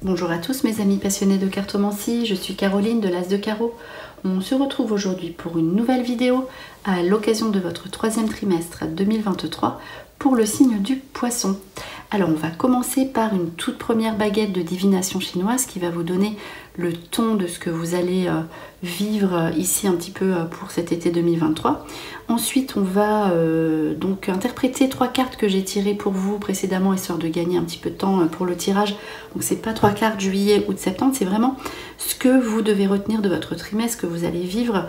Bonjour à tous mes amis passionnés de cartomancie, je suis Caroline de l'As de Carreau. On se retrouve aujourd'hui pour une nouvelle vidéo à l'occasion de votre troisième trimestre 2023 pour le signe du Poisson. Alors on va commencer par une toute première baguette de divination chinoise qui va vous donner le ton de ce que vous allez vivre ici un petit peu pour cet été 2023. Ensuite on va donc interpréter 3 cartes que j'ai tirées pour vous précédemment histoire de gagner un petit peu de temps pour le tirage. Donc c'est pas 3 cartes juillet, août, septembre, c'est vraiment ce que vous devez retenir de votre trimestre que vous allez vivre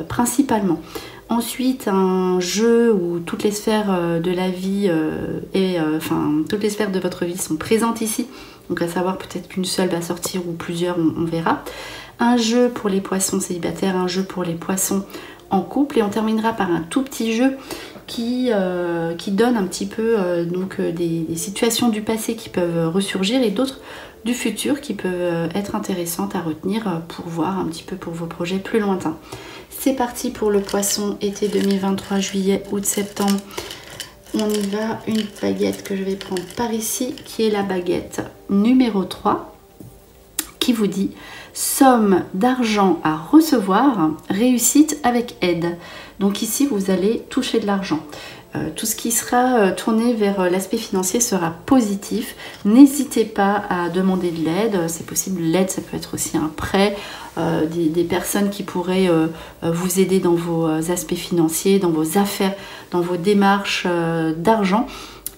principalement. Ensuite, un jeu où toutes les sphères de la vie toutes les sphères de votre vie sont présentes ici. Donc à savoir peut-être qu'une seule va sortir ou plusieurs, on verra. Un jeu pour les poissons célibataires, un jeu pour les poissons en couple. Et on terminera par un tout petit jeu qui donne un petit peu des situations du passé qui peuvent ressurgir et d'autres du futur qui peuvent être intéressantes à retenir pour voir un petit peu pour vos projets plus lointains. C'est parti pour le Poisson été 2023, juillet, août, septembre. On y va, une baguette que je vais prendre par ici, qui est la baguette numéro 3, qui vous dit « Somme d'argent à recevoir, réussite avec aide ». Donc ici, vous allez toucher de l'argent. Tout ce qui sera tourné vers l'aspect financier sera positif. N'hésitez pas à demander de l'aide. C'est possible, l'aide, ça peut être aussi un prêt, des personnes qui pourraient vous aider dans vos aspects financiers, dans vos affaires, dans vos démarches d'argent.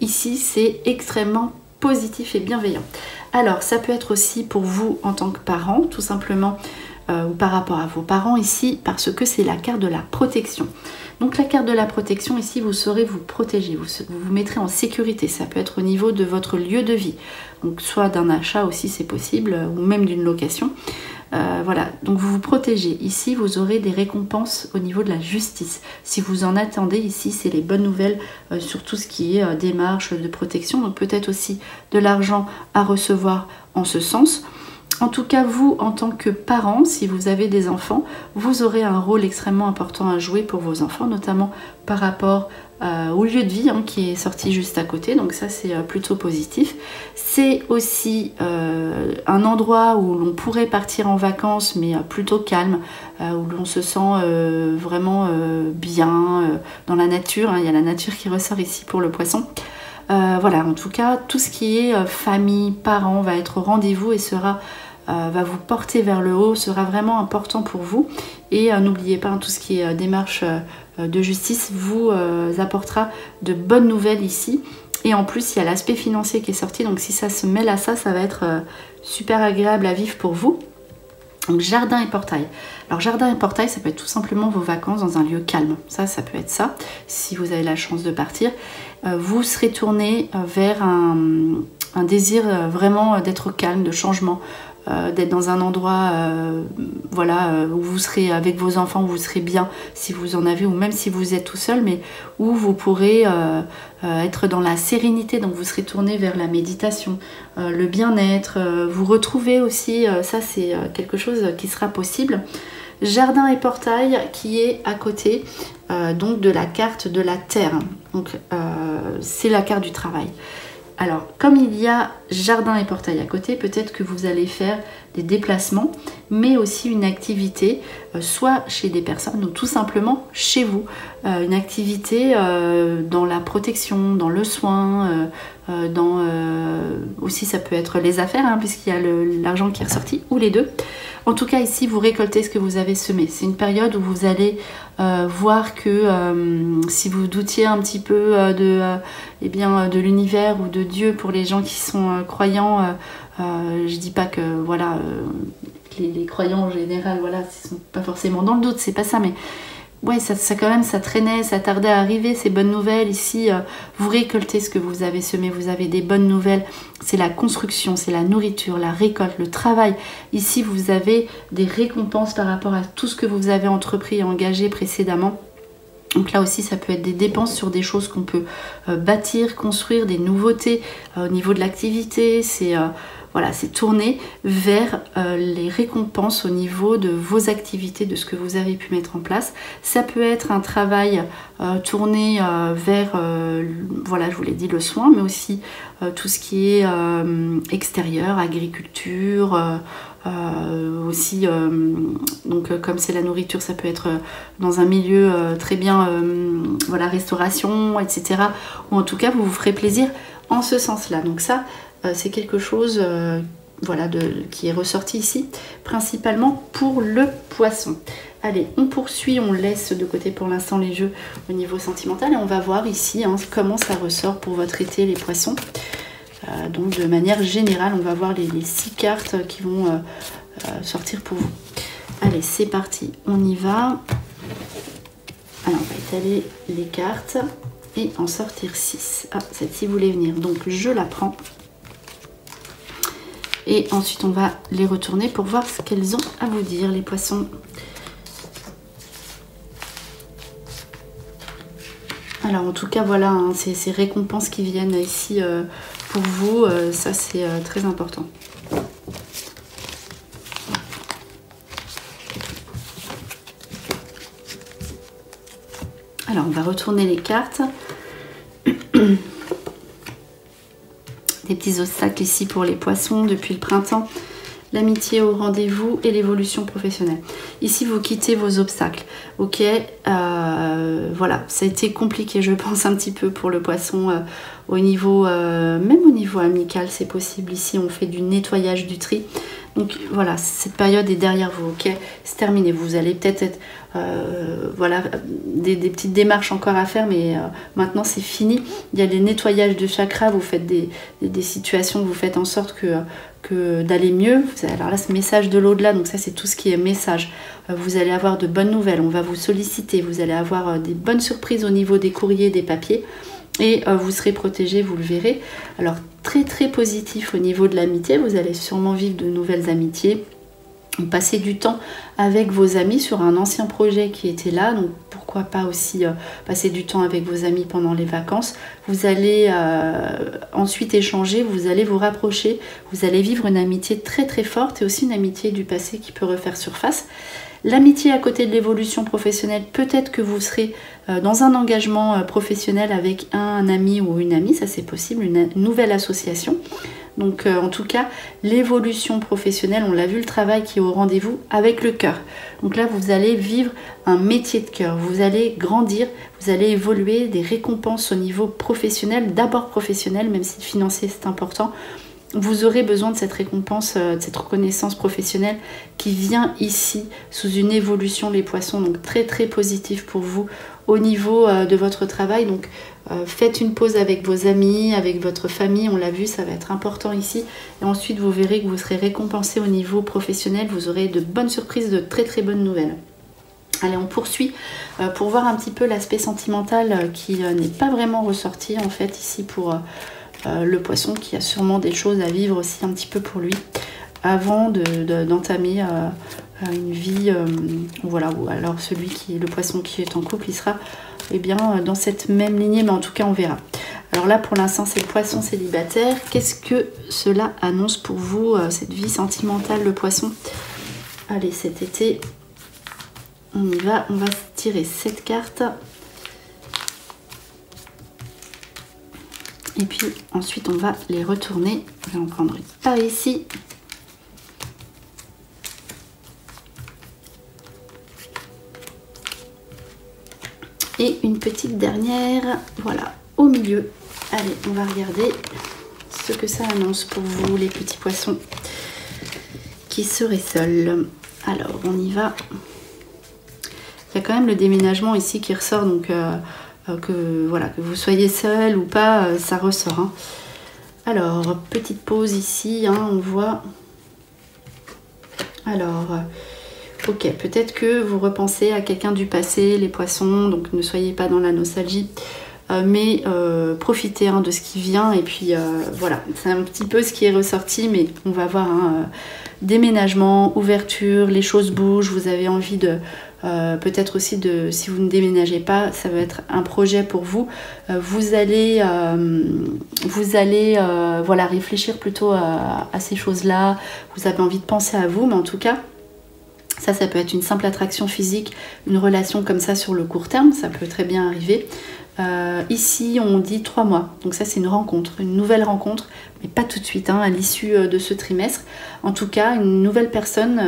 Ici, c'est extrêmement positif et bienveillant. Alors, ça peut être aussi pour vous en tant que parent, tout simplement, ou par rapport à vos parents ici, parce que c'est la carte de la protection. Donc la carte de la protection, ici, vous saurez vous protéger, vous vous mettrez en sécurité. Ça peut être au niveau de votre lieu de vie, donc soit d'un achat aussi, c'est possible, ou même d'une location. Voilà, donc vous vous protégez. Ici, vous aurez des récompenses au niveau de la justice. Si vous en attendez, ici, c'est les bonnes nouvelles sur tout ce qui est démarche de protection. Donc peut-être aussi de l'argent à recevoir en ce sens. En tout cas, vous, en tant que parent, si vous avez des enfants, vous aurez un rôle extrêmement important à jouer pour vos enfants, notamment par rapport au lieu de vie qui est sorti juste à côté. Donc ça, c'est plutôt positif. C'est aussi un endroit où l'on pourrait partir en vacances, mais plutôt calme, où l'on se sent vraiment bien dans la nature. Il y a la nature qui ressort ici pour le Poisson. Voilà, en tout cas, tout ce qui est famille, parents va être au rendez-vous et va vous porter vers le haut, sera vraiment important pour vous. Et n'oubliez pas, tout ce qui est démarche de justice vous apportera de bonnes nouvelles ici. Et en plus, il y a l'aspect financier qui est sorti, donc si ça se mêle à ça, ça va être super agréable à vivre pour vous. Donc jardin et portail. Alors jardin et portail, ça peut être tout simplement vos vacances dans un lieu calme. Ça peut être ça, si vous avez la chance de partir. Vous serez tourné vers un désir vraiment d'être calme, de changement, d'être dans un endroit où vous serez avec vos enfants, où vous serez bien si vous en avez, ou même si vous êtes tout seul, mais où vous pourrez être dans la sérénité. Donc vous serez tourné vers la méditation, le bien-être, vous retrouvez aussi, ça c'est quelque chose qui sera possible. Jardin et portail qui est à côté donc de la carte de la terre. Donc c'est la carte du travail. Alors, comme il y a jardin et portail à côté, peut-être que vous allez faire des déplacements, mais aussi une activité, soit chez des personnes ou tout simplement chez vous. Une activité dans la protection, dans le soin, aussi ça peut être les affaires, puisqu'il y a l'argent qui est ressorti, ou les deux. En tout cas, ici, vous récoltez ce que vous avez semé. C'est une période où vous allez voir que si vous doutiez un petit peu de l'univers ou de Dieu pour les gens qui sont croyants, je dis pas que voilà, les croyants en général, voilà, ils sont pas forcément dans le doute, c'est pas ça, mais ouais, ça quand même, ça traînait, ça tardait à arriver, ces bonnes nouvelles. Ici, vous récoltez ce que vous avez semé, vous avez des bonnes nouvelles. C'est la construction, c'est la nourriture, la récolte, le travail. Ici, vous avez des récompenses par rapport à tout ce que vous avez entrepris et engagé précédemment. Donc là aussi, ça peut être des dépenses sur des choses qu'on peut bâtir, construire, des nouveautés au niveau de l'activité. C'est voilà, c'est tourné vers les récompenses au niveau de vos activités, de ce que vous avez pu mettre en place. Ça peut être un travail tourné vers, voilà, je vous l'ai dit, le soin, mais aussi tout ce qui est extérieur, agriculture, aussi, donc comme c'est la nourriture, ça peut être dans un milieu très bien, voilà, restauration, etc. Ou en tout cas, vous vous ferez plaisir en ce sens-là. Donc ça, c'est quelque chose voilà, qui est ressorti ici, principalement pour le poisson. Allez, on poursuit, on laisse de côté pour l'instant les jeux au niveau sentimental et on va voir ici hein, comment ça ressort pour votre été, les poissons. Donc de manière générale, on va voir les 6 cartes qui vont sortir pour vous. Allez, c'est parti, on y va. Alors, on va étaler les cartes et en sortir 6. Ah, celle-ci voulait venir, donc je la prends. Et ensuite, on va les retourner pour voir ce qu'elles ont à vous dire, les poissons. Alors, en tout cas, voilà, hein, ces récompenses qui viennent ici pour vous, ça, c'est très important. Alors, on va retourner les cartes. Des petits obstacles ici pour les poissons depuis le printemps. L'amitié au rendez-vous et l'évolution professionnelle. Ici, vous quittez vos obstacles. Ok, voilà, ça a été compliqué, je pense, un petit peu pour le poisson au niveau, même au niveau amical, c'est possible. Ici, on fait du nettoyage, du tri. Donc voilà, cette période est derrière vous, ok, c'est terminé. Vous allez peut-être être, voilà, des petites démarches encore à faire, mais maintenant c'est fini. Il y a les nettoyages de chakras, vous faites des situations, vous faites en sorte que d'aller mieux. Alors là, ce message de l'au-delà, donc ça c'est tout ce qui est message. Vous allez avoir de bonnes nouvelles, on va vous solliciter, vous allez avoir des bonnes surprises au niveau des courriers, des papiers. Et vous serez protégé, vous le verrez. Alors très très positif au niveau de l'amitié, vous allez sûrement vivre de nouvelles amitiés, passer du temps avec vos amis sur un ancien projet qui était là, donc pourquoi pas aussi passer du temps avec vos amis pendant les vacances. Vous allez ensuite échanger, vous allez vous rapprocher, vous allez vivre une amitié très très forte et aussi une amitié du passé qui peut refaire surface. L'amitié à côté de l'évolution professionnelle, peut-être que vous serez dans un engagement professionnel avec un ami ou une amie, ça c'est possible, une nouvelle association. Donc en tout cas, l'évolution professionnelle, on l'a vu, le travail qui est au rendez-vous avec le cœur. Donc là, vous allez vivre un métier de cœur, vous allez grandir, vous allez évoluer, des récompenses au niveau professionnel, d'abord professionnel, même si le financier c'est important. Vous aurez besoin de cette récompense, de cette reconnaissance professionnelle qui vient ici sous une évolution, les poissons, donc très très positif pour vous au niveau de votre travail. Donc faites une pause avec vos amis, avec votre famille, on l'a vu, ça va être important ici. Et ensuite vous verrez que vous serez récompensé au niveau professionnel, vous aurez de bonnes surprises, de très très bonnes nouvelles. Allez, on poursuit pour voir un petit peu l'aspect sentimental qui n'est pas vraiment ressorti en fait ici pour... le poisson qui a sûrement des choses à vivre aussi un petit peu pour lui avant d'entamer une vie, voilà, ou alors le poisson qui est en couple, il sera eh bien, dans cette même lignée, mais en tout cas on verra. Alors là pour l'instant c'est le poisson célibataire. Qu'est-ce que cela annonce pour vous, cette vie sentimentale, le poisson? Allez, cet été, on y va, on va tirer cette carte. Et puis ensuite on va les retourner. Je vais en prendre une par ici. Et une petite dernière, voilà, au milieu. Allez, on va regarder ce que ça annonce pour vous, les petits poissons qui seraient seuls. Alors, on y va. Il y a quand même le déménagement ici qui ressort, donc... voilà, que vous soyez seul ou pas, ça ressort. Hein. Alors, petite pause ici, hein, on voit. Alors, ok, peut-être que vous repensez à quelqu'un du passé, les poissons, donc ne soyez pas dans la nostalgie, mais profitez de ce qui vient. Et puis voilà, c'est un petit peu ce qui est ressorti, mais on va voir. Hein, déménagement, ouverture, les choses bougent, vous avez envie de... peut-être aussi si vous ne déménagez pas, ça va être un projet pour vous. Vous allez voilà, réfléchir plutôt à ces choses-là. Vous avez envie de penser à vous, mais en tout cas, ça peut être une simple attraction physique, une relation comme ça sur le court terme, ça peut très bien arriver. Ici, on dit 3 mois, donc ça c'est une rencontre, une nouvelle rencontre, mais pas tout de suite, hein, à l'issue de ce trimestre. En tout cas, une nouvelle personne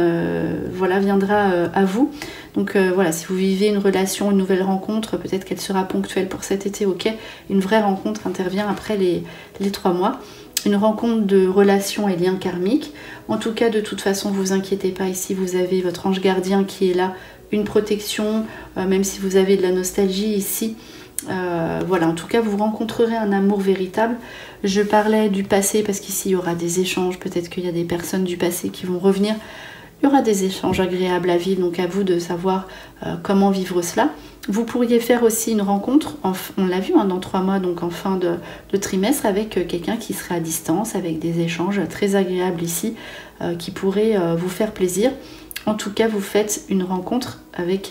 voilà, viendra à vous. Donc voilà, si vous vivez une relation, une nouvelle rencontre, peut-être qu'elle sera ponctuelle pour cet été, ok. Une vraie rencontre intervient après les 3 mois. Une rencontre de relations et liens karmiques. En tout cas, de toute façon, vous inquiétez pas, ici vous avez votre ange gardien qui est là, une protection, même si vous avez de la nostalgie ici. Voilà, en tout cas, vous rencontrerez un amour véritable. Je parlais du passé parce qu'ici, il y aura des échanges. Peut-être qu'il y a des personnes du passé qui vont revenir. Il y aura des échanges agréables à vivre, donc à vous de savoir comment vivre cela. Vous pourriez faire aussi une rencontre, on l'a vu hein, dans 3 mois, donc en fin de trimestre, avec quelqu'un qui serait à distance, avec des échanges très agréables ici, qui pourraient vous faire plaisir. En tout cas, vous faites une rencontre avec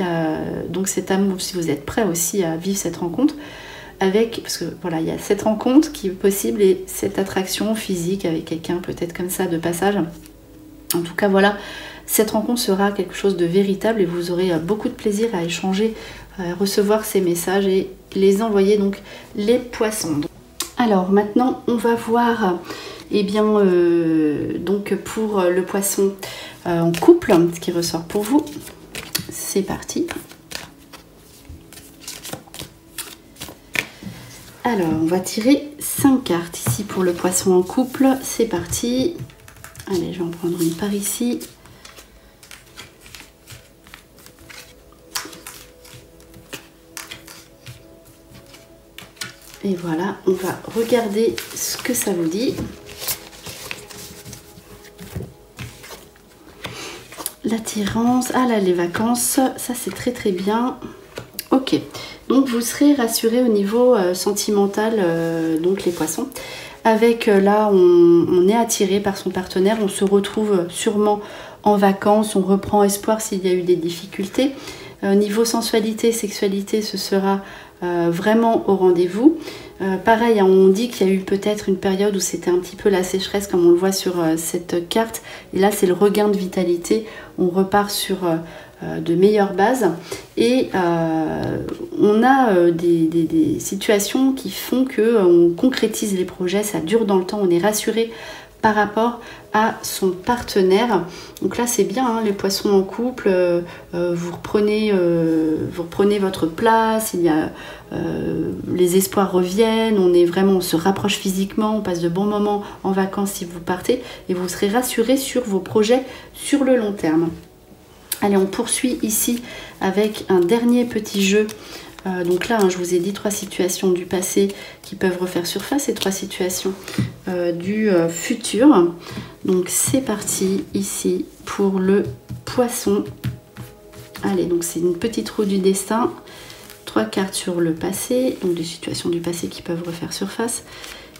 donc cet amour, si vous êtes prêt aussi à vivre cette rencontre, parce que voilà, il y a cette rencontre qui est possible et cette attraction physique avec quelqu'un peut-être comme ça de passage. En tout cas, voilà, cette rencontre sera quelque chose de véritable et vous aurez beaucoup de plaisir à échanger, à recevoir ces messages et les envoyer, donc les poissons. Alors maintenant, on va voir, eh bien, donc pour le poisson en couple, ce qui ressort pour vous. C'est parti. Alors, on va tirer 5 cartes ici pour le poisson en couple. C'est parti. Allez, je vais en prendre une par ici. Et voilà, on va regarder ce que ça vous dit. L'attirance, ah là, les vacances, ça c'est très très bien. Ok, donc vous serez rassuré au niveau sentimental, donc les poissons. Avec là, on est attiré par son partenaire, on se retrouve sûrement en vacances, on reprend espoir s'il y a eu des difficultés. Niveau sensualité, sexualité, ce sera vraiment au rendez-vous. Pareil, hein, on dit qu'il y a eu peut-être une période où c'était un petit peu la sécheresse, comme on le voit sur cette carte. Et là, c'est le regain de vitalité. On repart sur de meilleures bases. Et on a des situations qui font qu'on concrétise les projets. Ça dure dans le temps. On est rassuré par rapport à son partenaire. Donc là c'est bien, hein, les poissons en couple, vous reprenez votre place, il y a, les espoirs reviennent, on se rapproche physiquement, on passe de bons moments en vacances si vous partez et vous serez rassuré sur vos projets sur le long terme. Allez, on poursuit ici avec un dernier petit jeu. Donc là, hein, je vous ai dit 3 situations du passé qui peuvent refaire surface et 3 situations du futur. Donc c'est parti ici pour le poisson. Allez, donc c'est une petite roue du destin. 3 cartes sur le passé, donc des situations du passé qui peuvent refaire surface.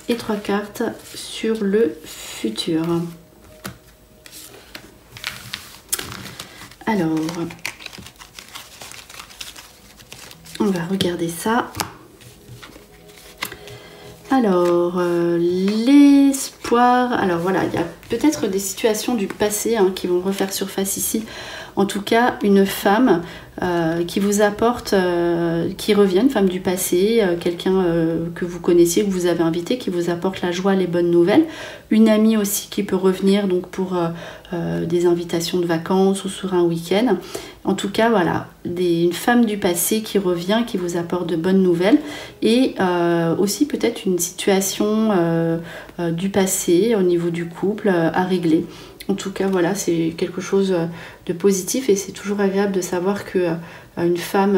Et 3 cartes sur le futur. Alors... on va regarder ça. Alors, l'espoir. Alors voilà, il y a peut-être des situations du passé hein, qui vont refaire surface ici. En tout cas, une femme qui vous apporte, qui revient, une femme du passé, quelqu'un que vous connaissiez, que vous avez invité, qui vous apporte la joie, les bonnes nouvelles. Une amie aussi qui peut revenir donc pour des invitations de vacances ou sur un week-end. En tout cas, voilà, une femme du passé qui revient, qui vous apporte de bonnes nouvelles. Et aussi peut-être une situation du passé au niveau du couple à régler. En tout cas, voilà, c'est quelque chose de positif et c'est toujours agréable de savoir que une femme,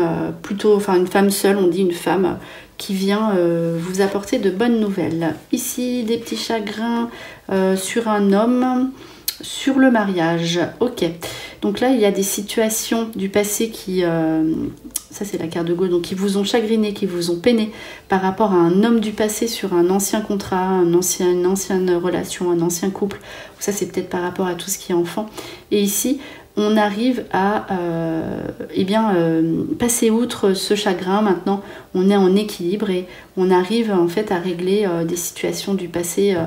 une femme seule, on dit une femme qui vient vous apporter de bonnes nouvelles. Ici, des petits chagrins sur un homme, sur le mariage. Ok, donc là, il y a des situations du passé qui... ça c'est la carte de gauche, donc qui vous ont chagriné, qui vous ont peiné par rapport à un homme du passé sur un ancien contrat, une ancienne relation, un ancien couple Ça c'est peut-être par rapport à tout ce qui est enfant. Et ici, on arrive à passer outre ce chagrin. Maintenant, on est en équilibre et on arrive en fait à régler des situations du passé.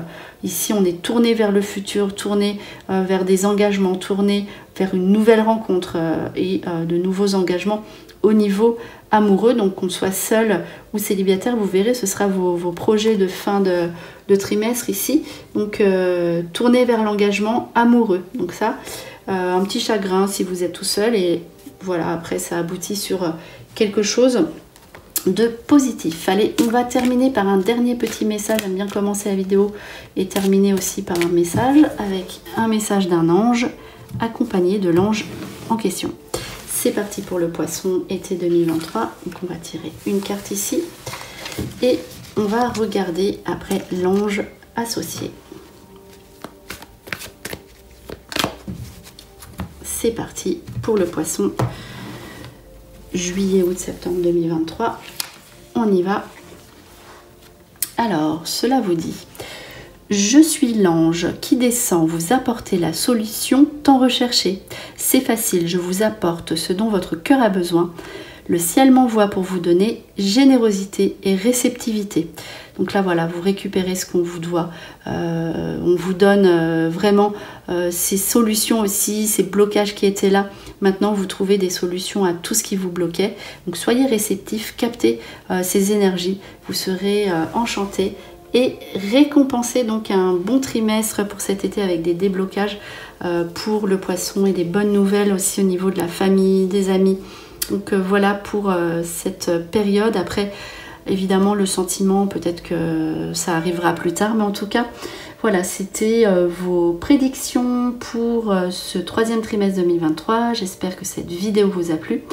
Ici, on est tourné vers le futur, tourné vers des engagements, tourné vers une nouvelle rencontre et de nouveaux engagements au niveau amoureux. Donc qu'on soit seul ou célibataire, vous verrez, ce sera vos projets de fin de trimestre ici. Donc tourner vers l'engagement amoureux. Donc ça, un petit chagrin si vous êtes tout seul, et voilà, après ça aboutit sur quelque chose de positif. Allez, on va terminer par un dernier petit message. J'aime bien commencer la vidéo et terminer aussi par un message, avec un message d'un ange accompagné de l'ange en question. C'est parti pour le poisson été 2023. Donc on va tirer une carte ici et on va regarder après l'ange associé. C'est parti pour le poisson juillet, août, septembre 2023. On y va. Alors, cela vous dit: je suis l'ange qui descend vous apporter la solution tant recherchée. C'est facile, je vous apporte ce dont votre cœur a besoin. Le ciel m'envoie pour vous donner générosité et réceptivité. Donc là, voilà, vous récupérez ce qu'on vous doit. On vous donne vraiment ces solutions aussi, ces blocages qui étaient là. Maintenant, vous trouvez des solutions à tout ce qui vous bloquait. Donc soyez réceptifs, captez ces énergies. Vous serez enchantés et récompenser donc un bon trimestre pour cet été avec des déblocages pour le poisson et des bonnes nouvelles aussi au niveau de la famille, des amis. Donc voilà pour cette période. Après, évidemment, le sentiment, peut-être que ça arrivera plus tard, mais en tout cas, voilà, c'était vos prédictions pour ce troisième trimestre 2023. J'espère que cette vidéo vous a plu.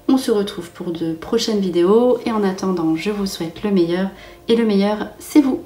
On se retrouve pour de prochaines vidéos et en attendant, je vous souhaite le meilleur et le meilleur, c'est vous.